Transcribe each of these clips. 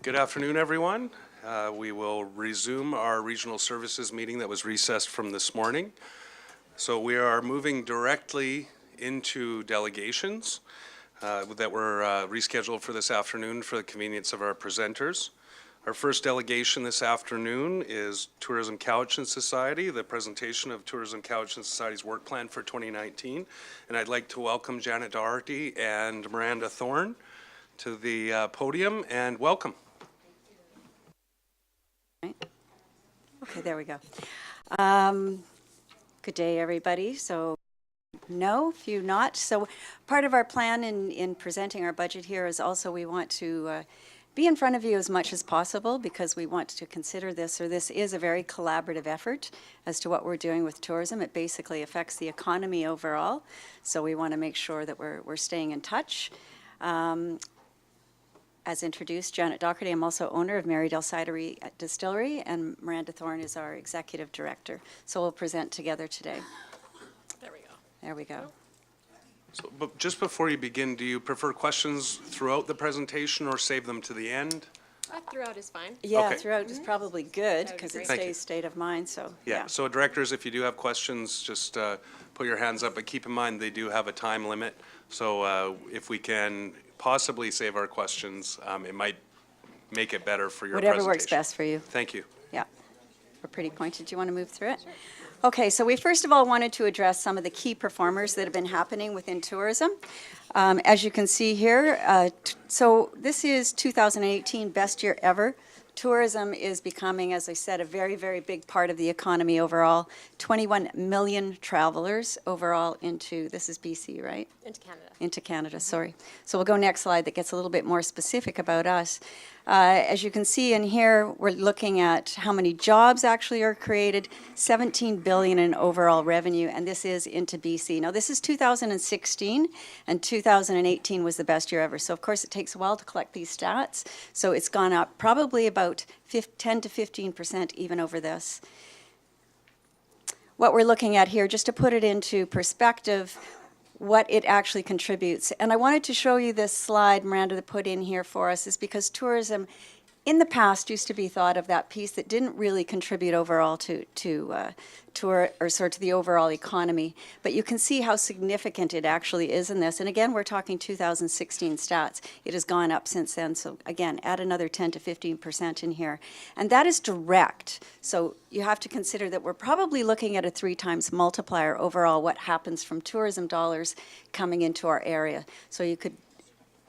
Good afternoon, everyone. We will resume our regional services meeting that was recessed from this morning. So we are moving directly into delegations that were rescheduled for this afternoon for the convenience of our presenters. Our first delegation this afternoon is Tourism Cowichan Society, the presentation of Tourism Cowichan Society's work plan for 2019. And I'd like to welcome Janet Doherty and Miranda Thorne to the podium, and welcome. Okay, there we go. Good day, everybody. So, no, few not. So, part of our plan in presenting our budget here is also we want to be in front of you as much as possible because we want to consider this, or this is a very collaborative effort as to what we're doing with tourism. It basically affects the economy overall, so we want to make sure that we're staying in touch. As introduced, Janet Doherty, I'm also owner of Marydale Cidery Distillery, and Miranda Thorne is our executive director. So we'll present together today. There we go. There we go. So, but just before you begin, do you prefer questions throughout the presentation or save them to the end? Throughout is fine. Yeah, Okay. throughout is probably good That would be because it great. Thank you. stays state of mind. So Yeah, so directors, if you do have questions, just put your hands up, but keep in mind they do have a time limit. So if we can possibly save our questions, it might make it better for your whatever presentation. works best for you. Thank you. Yeah, we're pretty pointed. Do you want to move through it? Sure. Okay, so we first of all wanted to address some of the key performers that have been happening within tourism. As you can see here, so this is 2018 best year ever. Tourism is becoming, as I said, a very, very big part of the economy overall. 21 million travelers overall into, this is BC, right? Into Canada. Into Canada, sorry. So we'll go next slide that gets a little bit more specific about us. As you can see in here, we're looking at how many jobs actually are created, 17 billion in overall revenue, and this is into BC. Now this is 2016, and 2018 was the best year ever. So of course it takes a while to collect these stats. So it's gone up probably about 10 to 15% even over this. What we're looking at here, just to put it into perspective, what it actually contributes. And I wanted to show you this slide Miranda put in here for us is because tourism in the past used to be thought of that piece that didn't really contribute overall to the overall economy. But you can see how significant it actually is in this. And again, we're talking 2016 stats. It has gone up since then. So again, add another 10 to 15% in here. And that is direct. So you have to consider that we're probably looking at a 3 times multiplier overall what happens from tourism dollars coming into our area. So you could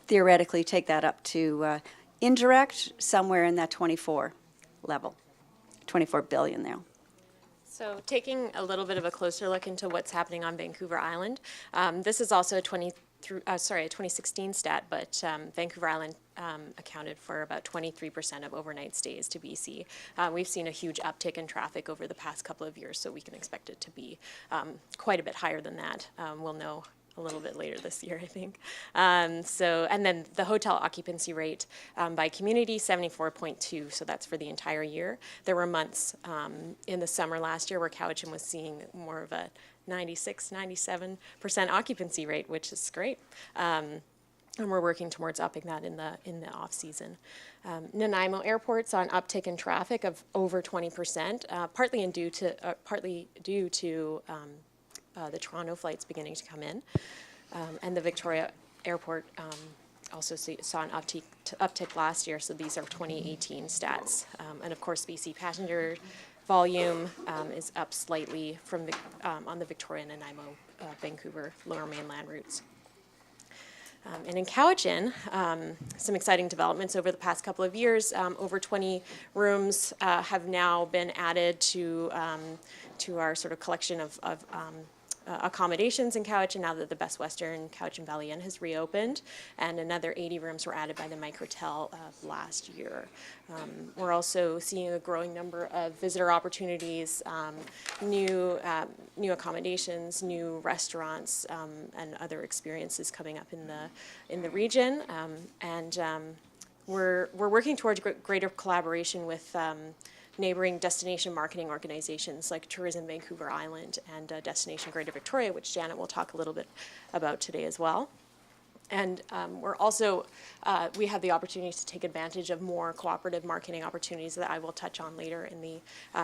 theoretically take that up to indirect somewhere in that 24 level, 24 billion now. So taking a little bit of a closer look into what's happening on Vancouver Island, this is also a 2016 stat, but Vancouver Island accounted for about 23% of overnight stays to BC. We've seen a huge uptick in traffic over the past couple of years, so we can expect it to be quite a bit higher than that. We'll know a little bit later this year, I think. And then the hotel occupancy rate by community, 74.2, so that's for the entire year. There were months in the summer last year where Cowichan was seeing more of a 96, 97% occupancy rate, which is great. And we're working towards upping that in the off season. Nanaimo Airport saw an uptick in traffic of over 20%, partly due to the Toronto flights beginning to come in, and the Victoria Airport also saw an uptick last year, so these are 2018 stats. And of course, BC passenger volume is up slightly from on the Victoria, Nanaimo, Vancouver, Lower Mainland routes. And in Cowichan, some exciting developments over the past couple of years. Over 20 rooms have now been added to our sort of collection of accommodations in Cowichan now that the Best Western Cowichan Valley Inn has reopened, and another 80 rooms were added by the Microtel last year. We're also seeing a growing number of visitor opportunities, new accommodations, new restaurants, and other experiences coming up in the region, and we're working towards greater collaboration with neighboring destination marketing organizations like Tourism Vancouver Island and Destination Greater Victoria, which Janet will talk a little bit about today as well. And we're also, we have the opportunity to take advantage of more cooperative marketing opportunities that I will touch on later in the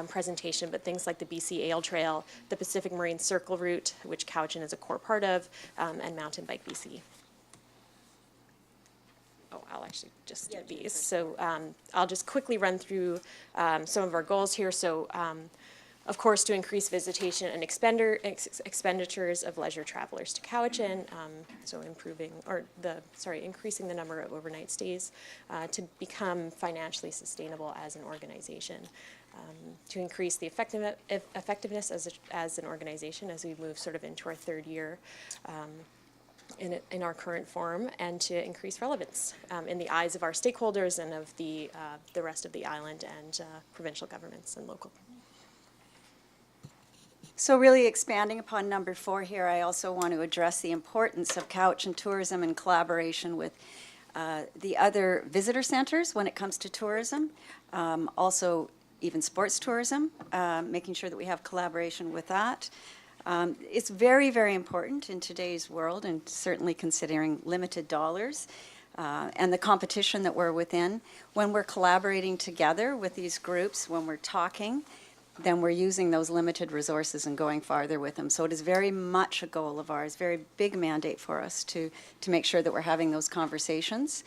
presentation, but things like the BC Ale Trail, the Pacific Marine Circle Route, which Cowichan is a core part of, and Mountain Bike BC. Oh, I'll actually just do these. So I'll just quickly run through some of our goals here. So of course, to increase visitation and expenditures of leisure travelers to Cowichan, so increasing the number of overnight stays, to become financially sustainable as an organization, to increase the effectiveness as an organization as we move sort of into our third year in our current form, and to increase relevance in the eyes of our stakeholders and of the rest of the island and provincial governments and local. So really expanding upon number 4 here, I also want to address the importance of Cowichan tourism in collaboration with the other visitor centers when it comes to tourism, also even sports tourism, making sure that we have collaboration with that. It's very, very important in today's world, and certainly considering limited dollars and the competition that we're within. When we're collaborating together with these groups, when we're talking, then we're using those limited resources and going farther with them. So it is very much a goal of ours, very big mandate for us to make sure that we're having those conversations.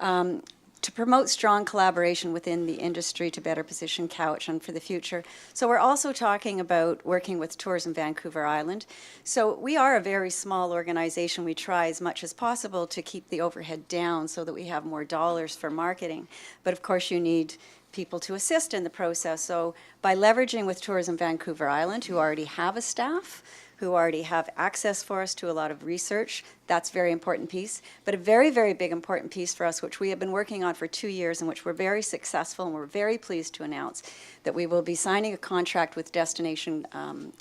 To promote strong collaboration within the industry to better position Cowichan for the future. So we're also talking about working with Tourism Vancouver Island. So we are a very small organization. We try as much as possible to keep the overhead down so that we have more dollars for marketing. But of course you need people to assist in the process. So by leveraging with Tourism Vancouver Island, who already have a staff, who already have access for us to a lot of research, that's a very important piece. But a very, very big important piece for us, which we have been working on for 2 years and which we're very successful, and we're very pleased to announce that we will be signing a contract with Destination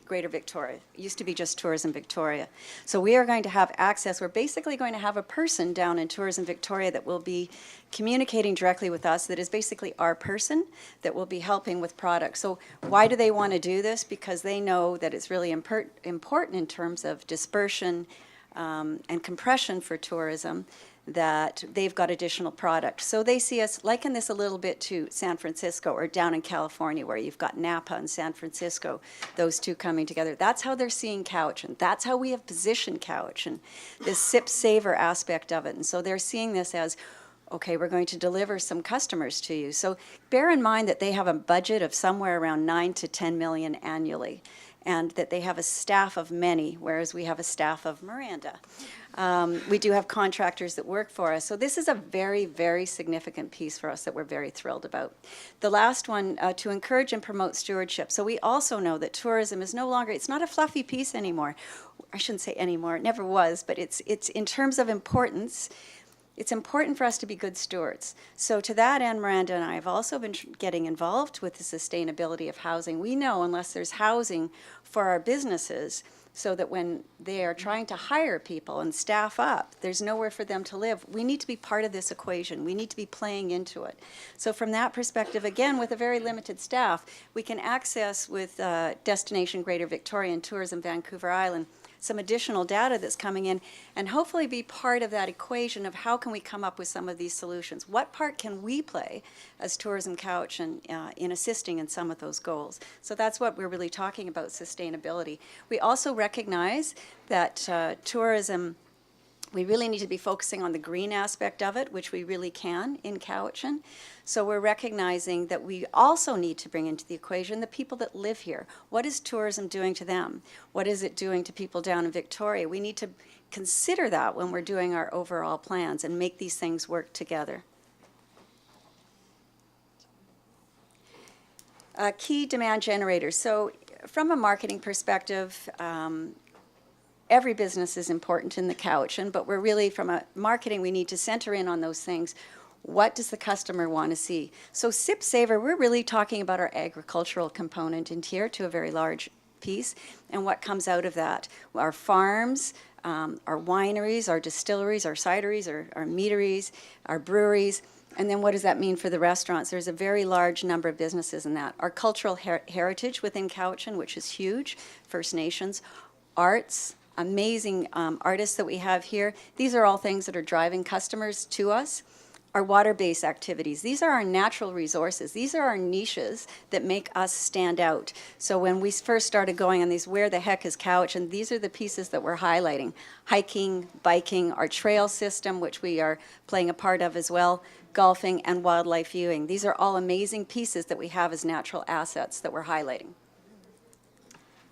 Greater Victoria. It used to be just Tourism Victoria. So we are going to have access. We're basically going to have a person down in Tourism Victoria that will be communicating directly with us, that is basically our person that will be helping with products. So why do they want to do this? Because they know that it's really important in terms of dispersion and compression for tourism, that they've got additional products. So they see us, liken this a little bit to San Francisco or down in California where you've got Napa and San Francisco, those two coming together. That's how they're seeing Cowichan. That's how we have positioned Cowichan, this sip-savor aspect of it. And so they're seeing this as, okay, we're going to deliver some customers to you. So bear in mind that they have a budget of somewhere around 9 to 10 million annually, and that they have a staff of many, whereas we have a staff of Miranda. We do have contractors that work for us. So this is a very, very significant piece for us that we're very thrilled about. The last one, to encourage and promote stewardship. So we also know that tourism is no longer, it's not a fluffy piece anymore. I shouldn't say anymore, it never was, but it's in terms of importance, it's important for us to be good stewards. So to that end, Miranda and I have also been getting involved with the sustainability of housing. We know unless there's housing for our businesses, so that when they are trying to hire people and staff up, there's nowhere for them to live. We need to be part of this equation. We need to be playing into it. So from that perspective, again, with a very limited staff, we can access with Destination Greater Victoria and Tourism Vancouver Island some additional data that's coming in, and hopefully be part of that equation of how can we come up with some of these solutions. What part can we play as Tourism Cowichan in assisting in some of those goals? So that's what we're really talking about, sustainability. We also recognize that tourism, we really need to be focusing on the green aspect of it, which we really can in Cowichan. So we're recognizing that we also need to bring into the equation the people that live here. What is tourism doing to them? What is it doing to people down in Victoria? We need to consider that when we're doing our overall plans and make these things work together. Key demand generators. So from a marketing perspective, every business is important in the Cowichan, but we're really, from a marketing, we need to center in on those things. What does the customer want to see? So Sip Savor, we're really talking about our agricultural component in here to a very large piece, and what comes out of that. Our farms, our wineries, our distilleries, our cideries, our meaderies, our breweries, and then what does that mean for the restaurants? There's a very large number of businesses in that. Our cultural heritage within Cowichan, which is huge, First Nations, arts, amazing artists that we have here. These are all things that are driving customers to us. Our water-based activities, these are our natural resources. These are our niches that make us stand out. So when we first started going on these, where the heck is Cowichan? And these are the pieces that we're highlighting. Hiking, biking, our trail system, which we are playing a part of as well, golfing, and wildlife viewing. These are all amazing pieces that we have as natural assets that we're highlighting.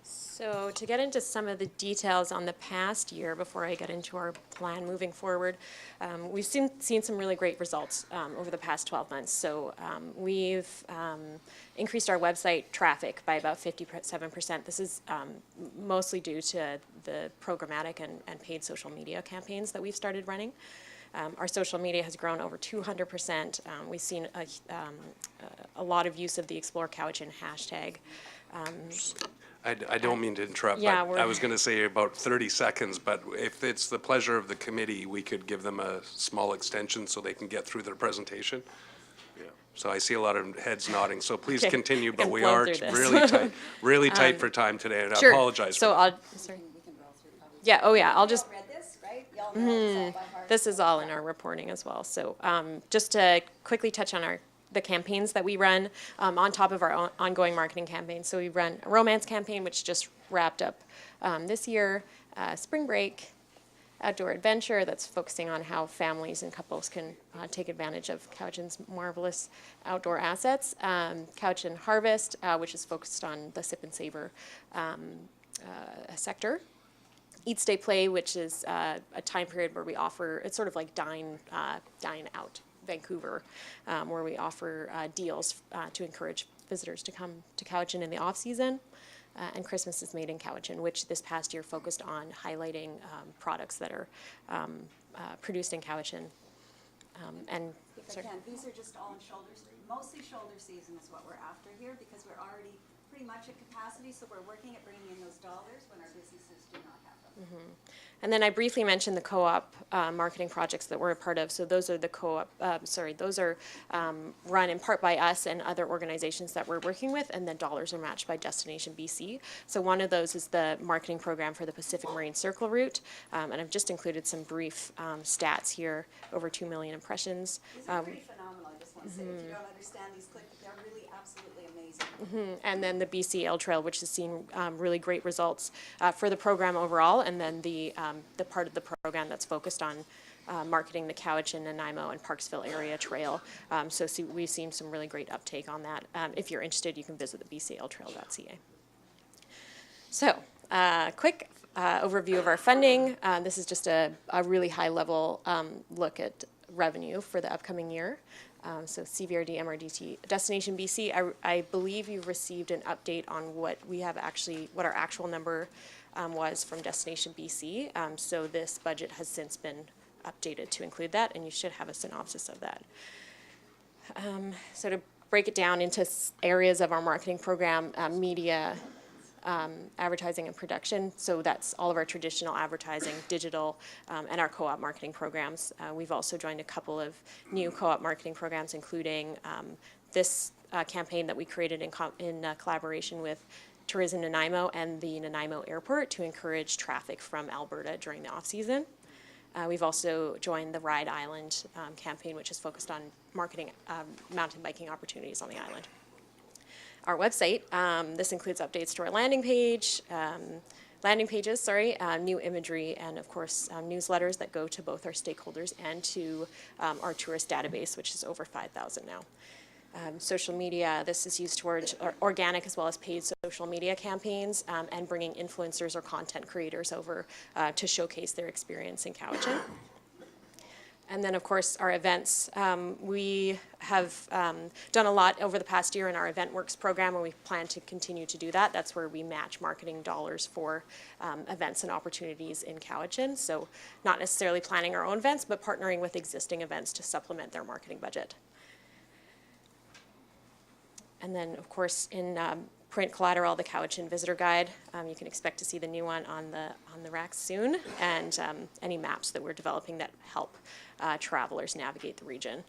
So to get into some of the details on the past year before I get into our plan moving forward, we've seen some really great results over the past 12 months. So we've increased our website traffic by about 57%. This is mostly due to the programmatic and paid social media campaigns that we've started running. Our social media has grown over 200%. We've seen a lot of use of the Explore Cowichan hashtag. I don't mean to interrupt, Yeah, but I was going to say about 30 seconds, but if it's the pleasure of the committee, we could give them a small extension so they can get through their presentation. So I see a lot of heads nodding, so please Okay, continue, I but can we blow are through this. really tight for time today, and I Sure. apologize for So that. sorry. Yeah, oh yeah, I'll just, Read this, right? Y'all know this all by heart. this is all in our reporting as well. So just to quickly touch on the campaigns that we run on top of our ongoing marketing campaigns. So we run a romance campaign, which just wrapped up this year, spring break, outdoor adventure that's focusing on how families and couples can take advantage of Cowichan's marvelous outdoor assets. Cowichan Harvest, which is focused on the sip and savor sector. Eat, Stay, Play, which is a time period where we offer, it's sort of like dine out Vancouver, where we offer deals to encourage visitors to come to Cowichan in the off-season. And Christmas is Made in Cowichan, which this past year focused on highlighting products that are produced in Cowichan. And If I can, these are just all in mostly shoulder season is what we're after here, because we're already pretty much at capacity, so we're working at bringing in those dollars when our businesses do not have them. And then I briefly mentioned the co-op marketing projects that we're a part of. So those are those are run in part by us and other organizations that we're working with, and then dollars are matched by Destination BC. So one of those is the marketing program for the Pacific Marine Circle route, and I've just included some brief stats here, over 2 million impressions. These are pretty phenomenal, I just want to say. If you don't understand these clips, they're really absolutely amazing. And then the BC Ale Trail, which has seen really great results for the program overall, and then the part of the program that's focused on marketing the Cowichan, Nanaimo, and Parksville area trail. We've seen some really great uptake on that. If you're interested, you can visit the bcaletrail.ca. So, quick overview of our funding. This is just a really high-level look at revenue for the upcoming year. So CVRD, MRDT, Destination BC, I believe you've received an update on what our actual number was from Destination BC. So this budget has since been updated to include that, and you should have a synopsis of that. So to break it down into areas of our marketing program, media, advertising and production. So that's all of our traditional advertising, digital, and our co-op marketing programs. We've also joined a couple of new co-op marketing programs, including this campaign that we created in collaboration with Tourism Nanaimo and the Nanaimo Airport to encourage traffic from Alberta during the off-season. We've also joined the Ride Island campaign, which is focused on marketing mountain biking opportunities on the island. Our website, this includes updates to our landing pages, new imagery, and of course newsletters that go to both our stakeholders and to our tourist database, which is over 5,000 now. Social media, this is used towards organic as well as paid social media campaigns, and bringing influencers or content creators over to showcase their experience in Cowichan. And then, of course, our events. We have done a lot over the past year in our EventWorks program, and we plan to continue to do that. That's where we match marketing dollars for events and opportunities in Cowichan. So not necessarily planning our own events, but partnering with existing events to supplement their marketing budget. And then, of course, in print collateral, the Cowichan Visitor Guide. You can expect to see the new one on the racks soon, and any maps that we're developing that help travelers navigate the region.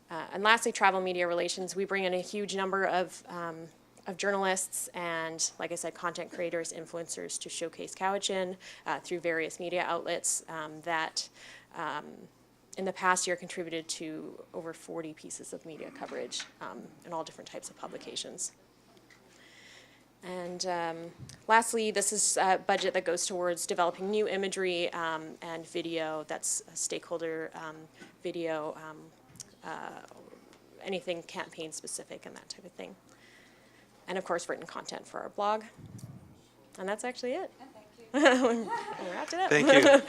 And lastly, travel media relations. We bring in a huge number of of journalists and, like I said, content creators, influencers to showcase Cowichan through various media outlets that in the past year contributed to over 40 pieces of media coverage in all different types of publications. And lastly, this is a budget that goes towards developing new imagery and video that's stakeholder video, anything campaign specific and that type of thing. And of course, written content for our blog. And that's actually it. Thank you. We wrapped it up. Thank you.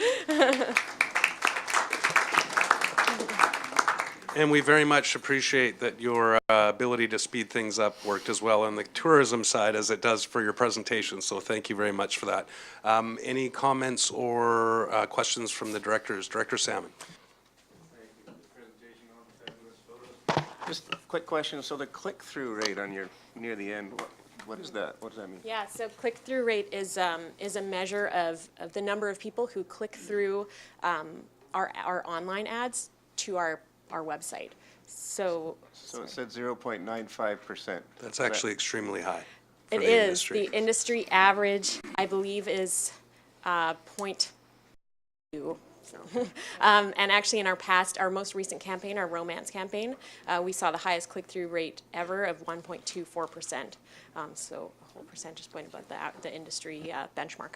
And we very much appreciate that your ability to speed things up worked as well on the tourism side as it does for your presentation. So thank you very much for that. Any comments or questions from the directors? Director Salmon. Just a quick question. So the click-through rate on your near the end, what is that? What does that mean? Yeah, so click-through rate is a measure of the number of people who click through our online ads to our website. So it said 0.95%. That's actually extremely high. it is. The industry average, I believe, is 0.2. So, and actually in our most recent campaign, our romance campaign, we saw the highest click-through rate ever of 1.24%. So a whole percentage point above the industry benchmark.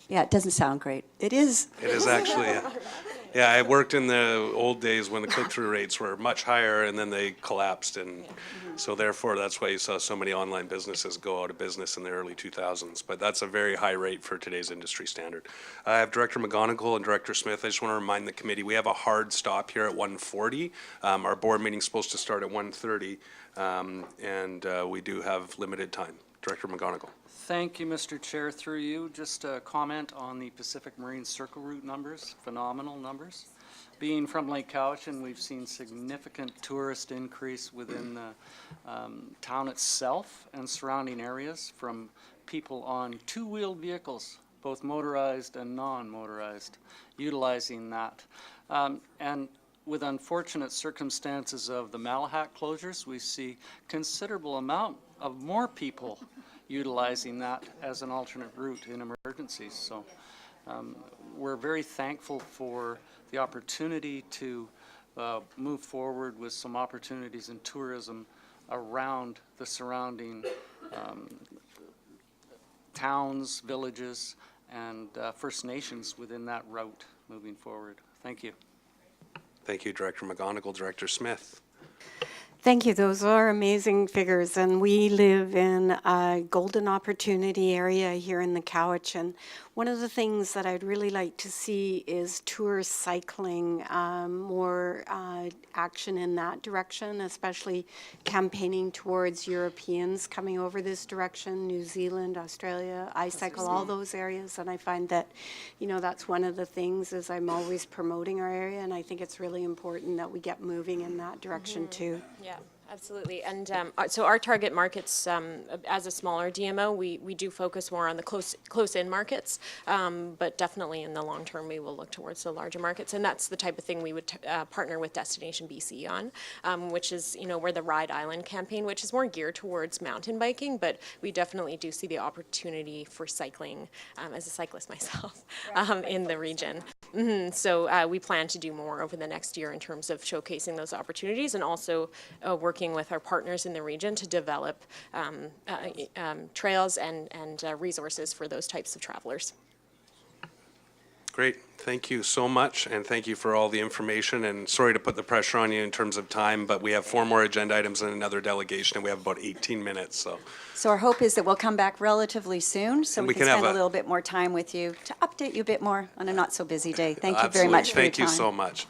Yeah, it doesn't sound great. It is. It is actually, yeah, I worked in the old days when the click-through rates were much higher and then they collapsed. And so therefore, that's why you saw so many online businesses go out of business in the early 2000s. But that's a very high rate for today's industry standard. I have Director McGonigal and Director Smith. I just want to remind the committee, we have a hard stop here at 1:40. Our board meeting's supposed to start at 1:30, and we do have limited time. Director McGonigal. Thank you, Mr. Chair. Through you, just a comment on the Pacific Marine Circle Route numbers, phenomenal numbers. Being from Lake Cowichan, we've seen significant tourist increase within the town itself and surrounding areas from people on two-wheeled vehicles, both motorized and non-motorized, utilizing that. And with unfortunate circumstances of the Malahat closures, we see considerable amount of more people utilizing that as an alternate route in emergencies. So we're very thankful for the opportunity to move forward with some opportunities in tourism around the surrounding towns, villages, and First Nations within that route moving forward. Thank you. Thank you, Director McGonigal. Director Smith. Thank you. Those are amazing figures. And we live in a golden opportunity area here in the Cowichan. One of the things that I'd really like to see is tour cycling, more action in that direction, especially campaigning towards Europeans coming over this direction, New Zealand, Australia. I cycle all those areas, and I find that, you know, that's one of the things is I'm always promoting our area, and I think it's really important that we get moving in that direction too. Yeah, absolutely. And so our target markets, as a smaller DMO, we do focus more on the close-in markets, but definitely in the long term, we will look towards the larger markets. And that's the type of thing we would partner with Destination BC on, which is, you know, we're the Ride Island campaign, which is more geared towards mountain biking, but we definitely do see the opportunity for cycling, as a cyclist myself, in the region. So we plan to do more over the next year in terms of showcasing those opportunities and also working with our partners in the region to develop trails and resources for those types of travelers. Great. Thank you so much, and thank you for all the information. And sorry to put the pressure on you in terms of time, but we have 4 more agenda items and another delegation, and we have about 18 minutes. So our hope is that we'll come back relatively soon, so And we we can can have spend a a- little bit more time with you to update you a bit more on a not-so-busy day. Thank you very Absolutely. much for your Thank you time. so much.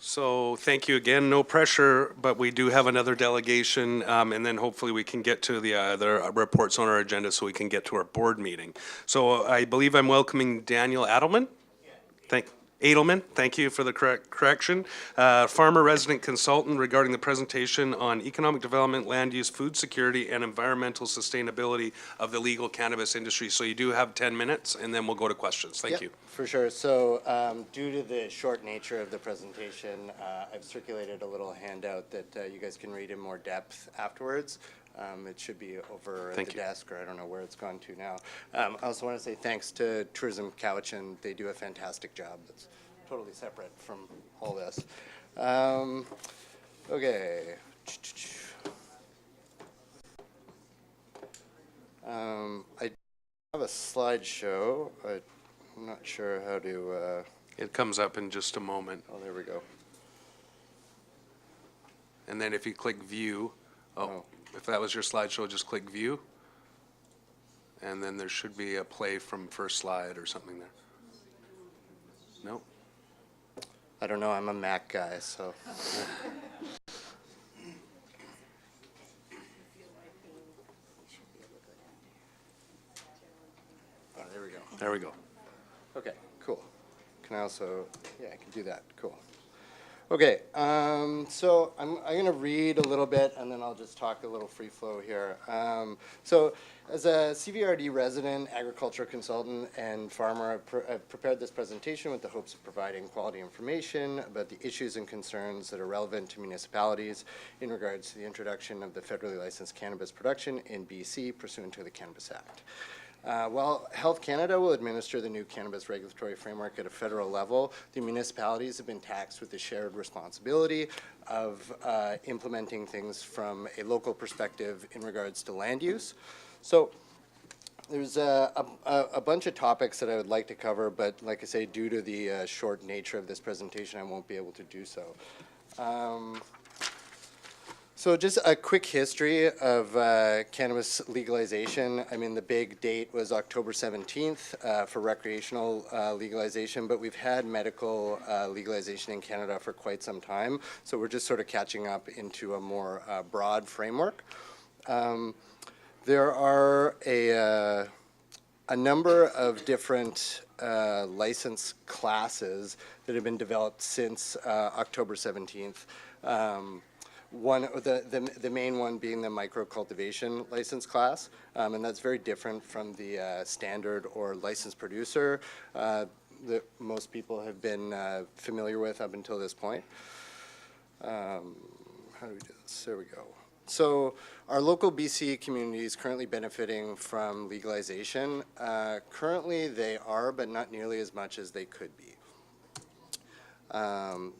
So thank you again. No pressure, but we do have another delegation, and then hopefully we can get to the other reports on our agenda so we can get to our board meeting. So I believe I'm welcoming Daniel Adelman. Edelman, thank you for the correction. Farmer resident consultant regarding the presentation on economic development, land use, food security, and environmental sustainability of the legal cannabis industry. So you do have 10 minutes, and then we'll go to questions. Thank Yep, you. for sure. So due to the short nature of the presentation, I've circulated a little handout that you guys can read in more depth afterwards. It should be over Thank at the you. desk, or I don't know where it's gone to now. I also want to say thanks to Tourism Cowichan. They do a fantastic job. That's totally separate from all this. Okay. I have a slideshow. I'm not sure how to, It comes up in just a moment. oh, there we go. And then if you click view, Oh. if that was your slideshow, just click view. And then there should be a play from first slide or something there. No? I don't know, I'm a Mac guy, so. Oh, there we go. There we go. Okay, cool. Can I also, yeah, I can do that, cool. Okay, so I'm going to read a little bit and then I'll just talk a little free flow here. So as a CVRD resident, agriculture consultant, and farmer, I've prepared this presentation with the hopes of providing quality information about the issues and concerns that are relevant to municipalities in regards to the introduction of the federally licensed cannabis production in BC pursuant to the Cannabis Act. While Health Canada will administer the new cannabis regulatory framework at a federal level, the municipalities have been tasked with the shared responsibility of implementing things from a local perspective in regards to land use. So there's a bunch of topics that I would like to cover, but like I say, due to the short nature of this presentation, I won't be able to do so. So just a quick history of cannabis legalization. I mean, the big date was October 17th for recreational legalization, but we've had medical legalization in Canada for quite some time. So we're just sort of catching up into a more broad framework. There are a number of different license classes that have been developed since October 17th. The main one being the micro cultivation license class, and that's very different from the standard or licensed producer that most people have been familiar with up until this point. How do we do this? There we go. So our local BC community is currently benefiting from legalization. Currently they are, but not nearly as much as they could be.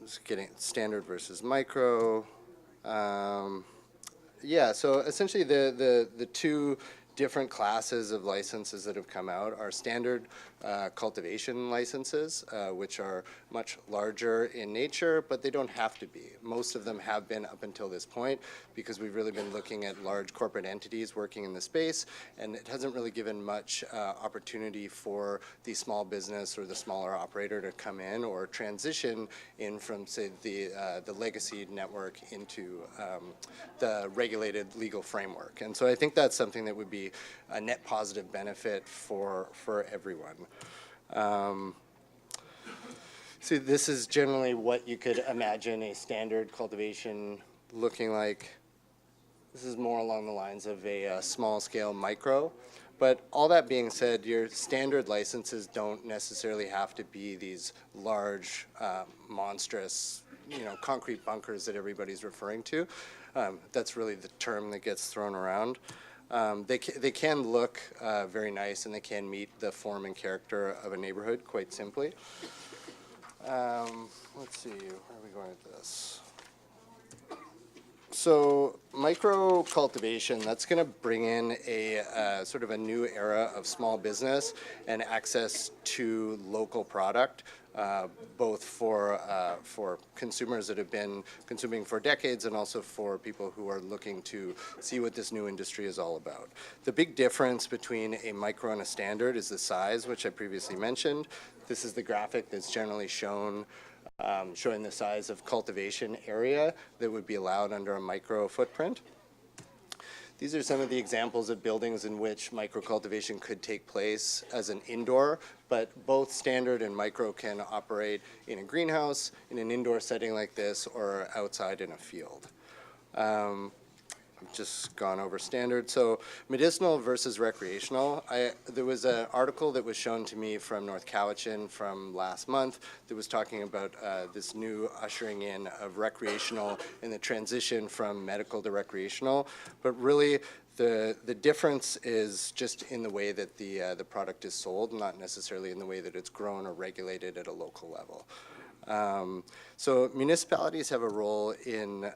Just getting standard versus micro. Yeah, so essentially the two different classes of licenses that have come out are standard cultivation licenses, which are much larger in nature, but they don't have to be. Most of them have been up until this point because we've really been looking at large corporate entities working in the space, and it hasn't really given much opportunity for the small business or the smaller operator to come in or transition in from, say, the legacy network into the regulated legal framework. And so I think that's something that would be a net positive benefit for everyone. So this is generally what you could imagine a standard cultivation looking like. This is more along the lines of a small scale micro. But all that being said, your standard licenses don't necessarily have to be these large, monstrous, concrete bunkers that everybody's referring to. That's really the term that gets thrown around. They can look very nice, and they can meet the form and character of a neighborhood quite simply. Let's see, where are we going with this? So micro cultivation, that's going to bring in a sort of a new era of small business and access to local product, both for consumers that have been consuming for decades and also for people who are looking to see what this new industry is all about. The big difference between a micro and a standard is the size, which I previously mentioned. This is the graphic that's generally shown showing the size of cultivation area that would be allowed under a micro footprint. These are some of the examples of buildings in which microcultivation could take place as an indoor, but both standard and micro can operate in a greenhouse, in an indoor setting like this, or outside in a field. I've just gone over standard. So medicinal versus recreational. There was an article that was shown to me from North Cowichan from last month that was talking about this new ushering in of recreational and the transition from medical to recreational. But really, the difference is just in the way that the product is sold, not necessarily in the way that it's grown or regulated at a local level. So municipalities have a role in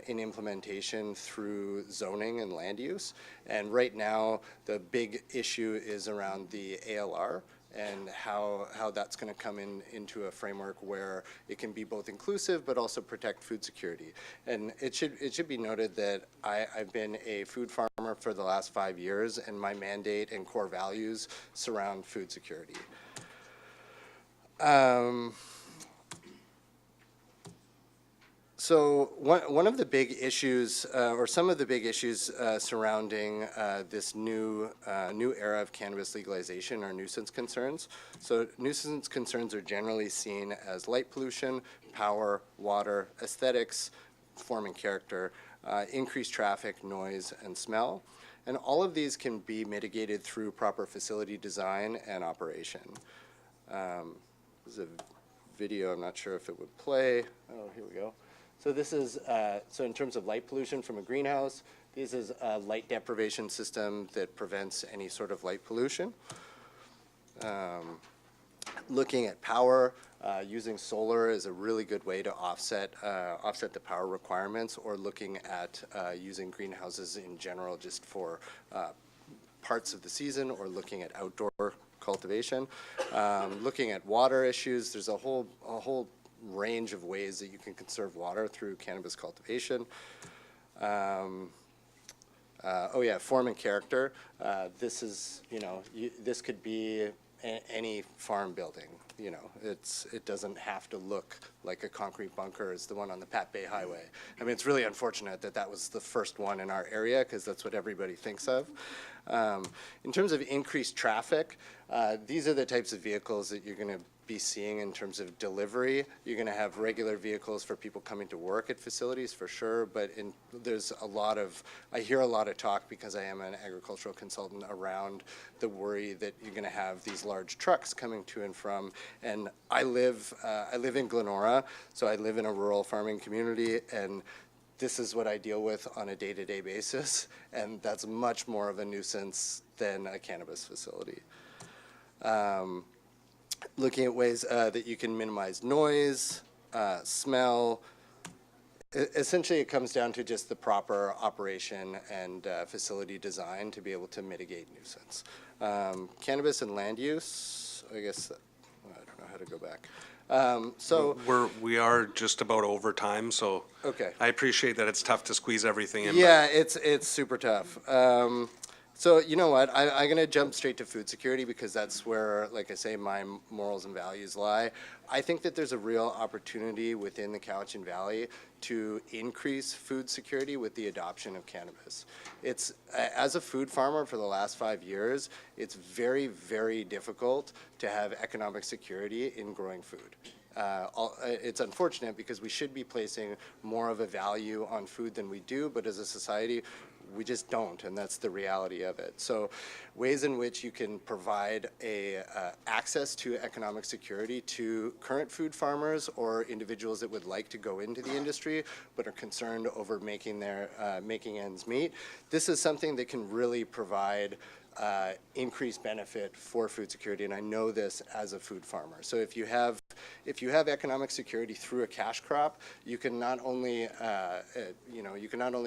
implementation through zoning and land use. And right now, the big issue is around the ALR and how that's going to come into a framework where it can be both inclusive but also protect food security. And it should be noted that I've been a food farmer for the last 5 years, and my mandate and core values surround food security. So one of the big issues, or some of the big issues surrounding this new era of cannabis legalization are nuisance concerns. So nuisance concerns are generally seen as light pollution, power, water, aesthetics, form and character, increased traffic, noise, and smell. And all of these can be mitigated through proper facility design and operation. This is a video, I'm not sure if it would play. Oh, here we go. So this is, so in terms of light pollution from a greenhouse, this is a light deprivation system that prevents any sort of light pollution. Looking at power, using solar is a really good way to offset the power requirements, or looking at using greenhouses in general just for parts of the season, or looking at outdoor cultivation. Looking at water issues, there's a whole range of ways that you can conserve water through cannabis cultivation. Oh yeah, form and character. This is, this could be any farm building. It doesn't have to look like a concrete bunker as the one on the Pat Bay Highway. I mean, it's really unfortunate that that was the first one in our area, because that's what everybody thinks of. In terms of increased traffic, these are the types of vehicles that you're going to be seeing in terms of delivery. You're going to have regular vehicles for people coming to work at facilities for sure, but there's I hear a lot of talk, because I am an agricultural consultant, around the worry that you're going to have these large trucks coming to and from. And I live in Glenora, so I live in a rural farming community, and this is what I deal with on a day-to-day basis, and that's much more of a nuisance than a cannabis facility. Looking at ways that you can minimize noise, smell. Essentially, it comes down to just the proper operation and facility design to be able to mitigate nuisance. Cannabis and land use, I guess, I don't know how to go back. We are just about over time, so Okay. I appreciate that it's tough to squeeze everything in. Yeah, it's super tough. So you know what, I'm going to jump straight to food security, because that's where, like I say, my morals and values lie. I think that there's a real opportunity within the Cowichan Valley to increase food security with the adoption of cannabis. As a food farmer for the last 5 years, it's very, very difficult to have economic security in growing food. It's unfortunate, because we should be placing more of a value on food than we do, but as a society, we just don't, and that's the reality of it. So ways in which you can provide access to economic security to current food farmers or individuals that would like to go into the industry but are concerned over making ends meet. This is something that can really provide increased benefit for food security, and I know this as a food farmer. So if you have economic security through a cash crop, you can not only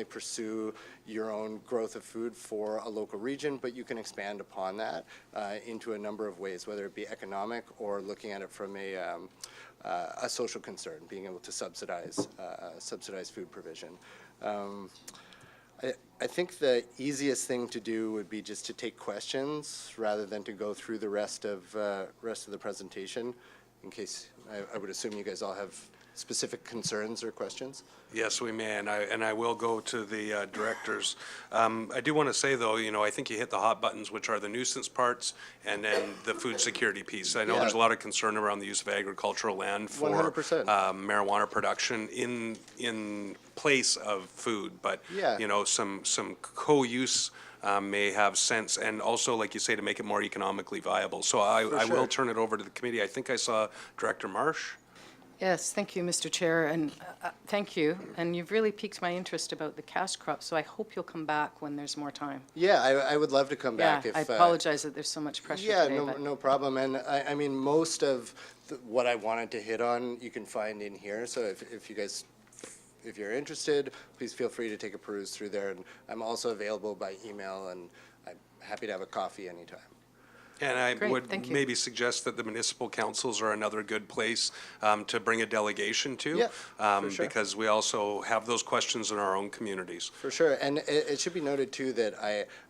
pursue your own growth of food for a local region, but you can expand upon that into a number of ways, whether it be economic or looking at it from a social concern, being able to subsidize food provision. I think the easiest thing to do would be just to take questions rather than to go through the rest of the presentation. In case, I would assume you guys all have specific concerns or questions? Yes, we may, and I will go to the directors. I do want to say, though, I think you hit the hot buttons, which are the nuisance parts and then the food security piece. I know Yeah. there's a lot of concern around the use of agricultural land for 100%. marijuana production in place of food, but, Yeah. some co-use may have sense, and also, like you say, to make it more economically viable. So I will sure. turn it over to the committee. I think I saw Director Marsh. Yes, thank you, Mr. Chair, and thank you. And you've really piqued my interest about the cash crop, so I hope you'll come back when there's more time. Yeah, I would love to come Yeah, back if. I apologize that there's so much pressure Yeah, today, no, but no problem. And I mean, most of what I wanted to hit on, you can find in here. So if you guys, if you're interested, please feel free to take a peruse through there. And I'm also available by email, and I'm happy to have a coffee anytime. And I Great, would thank you. maybe suggest that the municipal councils are another good place to bring a delegation to. Yeah, for sure. Because we also have those questions in our own communities. For sure. And it should be noted, too, that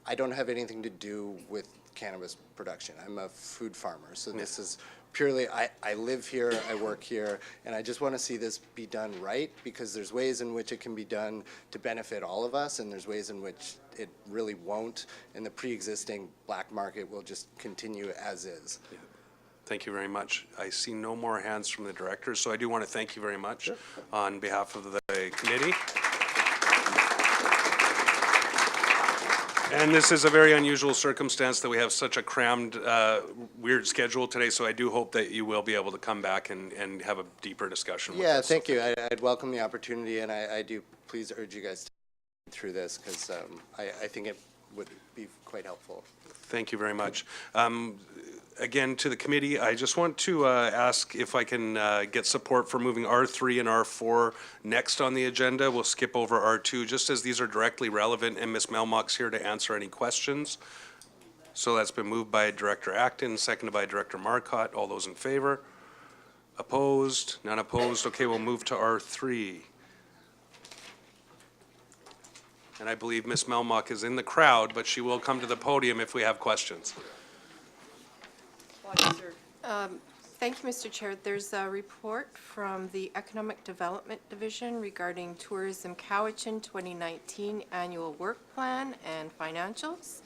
I don't have anything to do with cannabis production. I'm a food farmer. So this is purely, I live here, I work here, and I just want to see this be done right, because there's ways in which it can be done to benefit all of us, and there's ways in which it really won't, and the pre-existing black market will just continue as is. Thank you very much. I see no more hands from the directors, so I do want to thank you very much on behalf of the committee. And this is a very unusual circumstance that we have such a crammed, weird schedule today, so I do hope that you will be able to come back and have a deeper discussion with Yeah, us. thank you. I'd welcome the opportunity, and I do please urge you guys to through this, because I think it would be quite helpful. Thank you very much. Again, to the committee, I just want to ask if I can get support for moving R3 and R4 next on the agenda. We'll skip over R2, just as these are directly relevant, and Ms. Melmock's here to answer any questions. So that's been moved by Director Acton, seconded by Director Marcotte. All those in favor? Opposed? None opposed? Okay, we'll move to R3. And I believe Ms. Melmock is in the crowd, but she will come to the podium if we have questions. Thank you, Mr. Chair. There's a report from the Economic Development Division regarding Tourism Cowichan 2019 Annual Work Plan and Financials.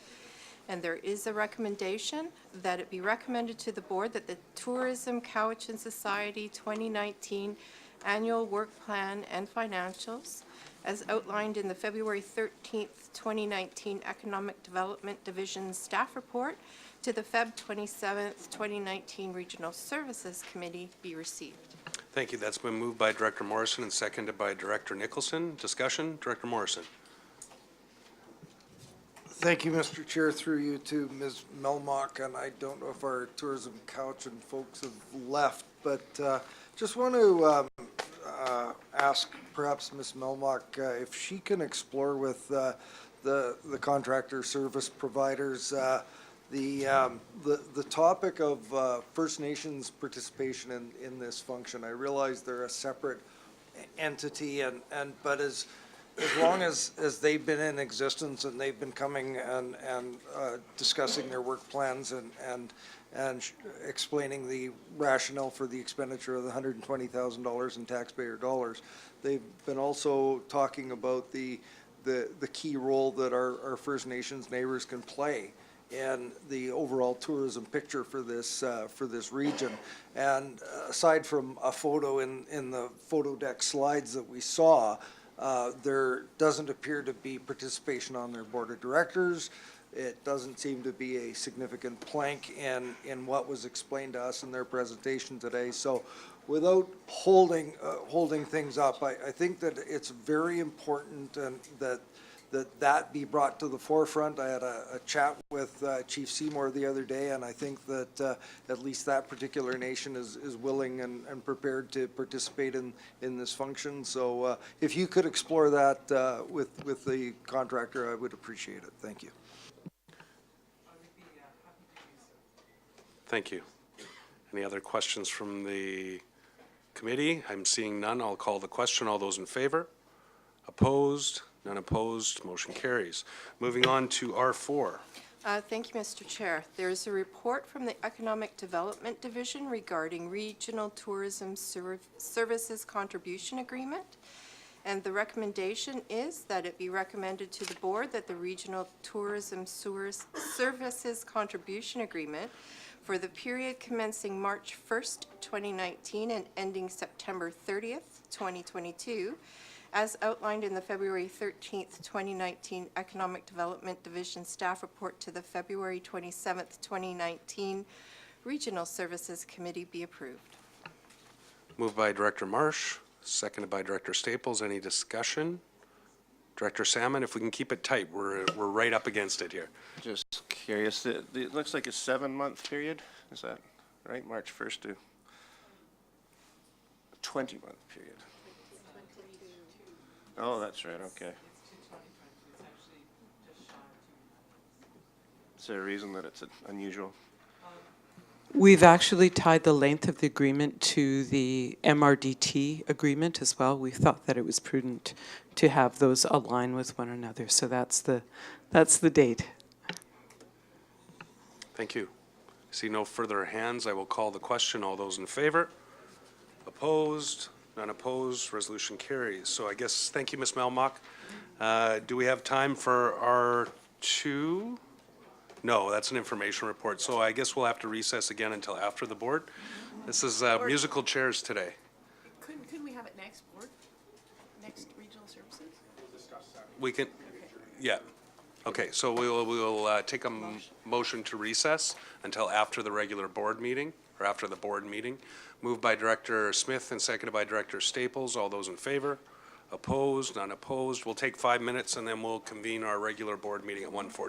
And there is a recommendation that it be recommended to the board that the Tourism Cowichan Society 2019 Annual Work Plan and Financials, as outlined in the February 13th, 2019 Economic Development Division Staff Report, to the Feb 27th, 2019 Regional Services Committee be received. Thank you. That's been moved by Director Morrison and seconded by Director Nicholson. Discussion, Director Morrison. Thank you, Mr. Chair, through you to Ms. Melmock, and I don't know if our tourism couch and folks have left, but just want to ask perhaps Ms. Melmock if she can explore with the contractor service providers the topic of First Nations participation in this function. I realize they're a separate entity, but as long as they've been in existence and they've been coming and discussing their work plans and explaining the rationale for the expenditure of the $120,000 in taxpayer dollars, they've been also talking about the key role that our First Nations neighbors can play in the overall tourism picture for this region. And aside from a photo in the photo deck slides that we saw, there doesn't appear to be participation on their board of directors. It doesn't seem to be a significant plank in what was explained to us in their presentation today. So without holding things up, I think that it's very important and that be brought to the forefront. I had a chat with Chief Seymour the other day, and I think that at least that particular nation is willing and prepared to participate in this function. So if you could explore that with the contractor, I would appreciate it. Thank you. Thank you. Any other questions from the committee? I'm seeing none. I'll call the question. All those in favor? Opposed? None opposed. Motion carries. Moving on to R4. Thank you, Mr. Chair. There is a report from the Economic Development Division regarding Regional Tourism Services Contribution Agreement. And the recommendation is that it be recommended to the board that the Regional Tourism Services Contribution Agreement for the period commencing March 1st, 2019 and ending September 30th, 2022, as outlined in the February 13th, 2019 Economic Development Division Staff Report to the February 27th, 2019 Regional Services Committee be approved. Moved by Director Marsh, seconded by Director Staples. Any discussion? Director Salmon, if we can keep it tight, we're right up against it here. Just curious, it looks like a 7-month period, is that right? March 1st to a 20-month period. Oh, that's right, okay. Is there a reason that it's unusual? We've actually tied the length of the agreement to the MRDT agreement as well. We thought that it was prudent to have those align with one another. So that's the date. Thank you. See no further hands. I will call the question. All those in favor? Opposed? None opposed. Resolution carries. So I guess, thank you, Ms. Melmock. Do we have time for R2? No, that's an information report. So I guess we'll have to recess again until after the board. This is musical chairs today. Couldn't we have it next board? Next regional services? We can, yeah. Okay, so we'll take a motion to recess until after the regular board meeting, or after the board meeting. Moved by Director Smith and seconded by Director Staples. All those in favor? Opposed? None opposed? We'll take 5 minutes and then we'll convene our regular board meeting at 1:40.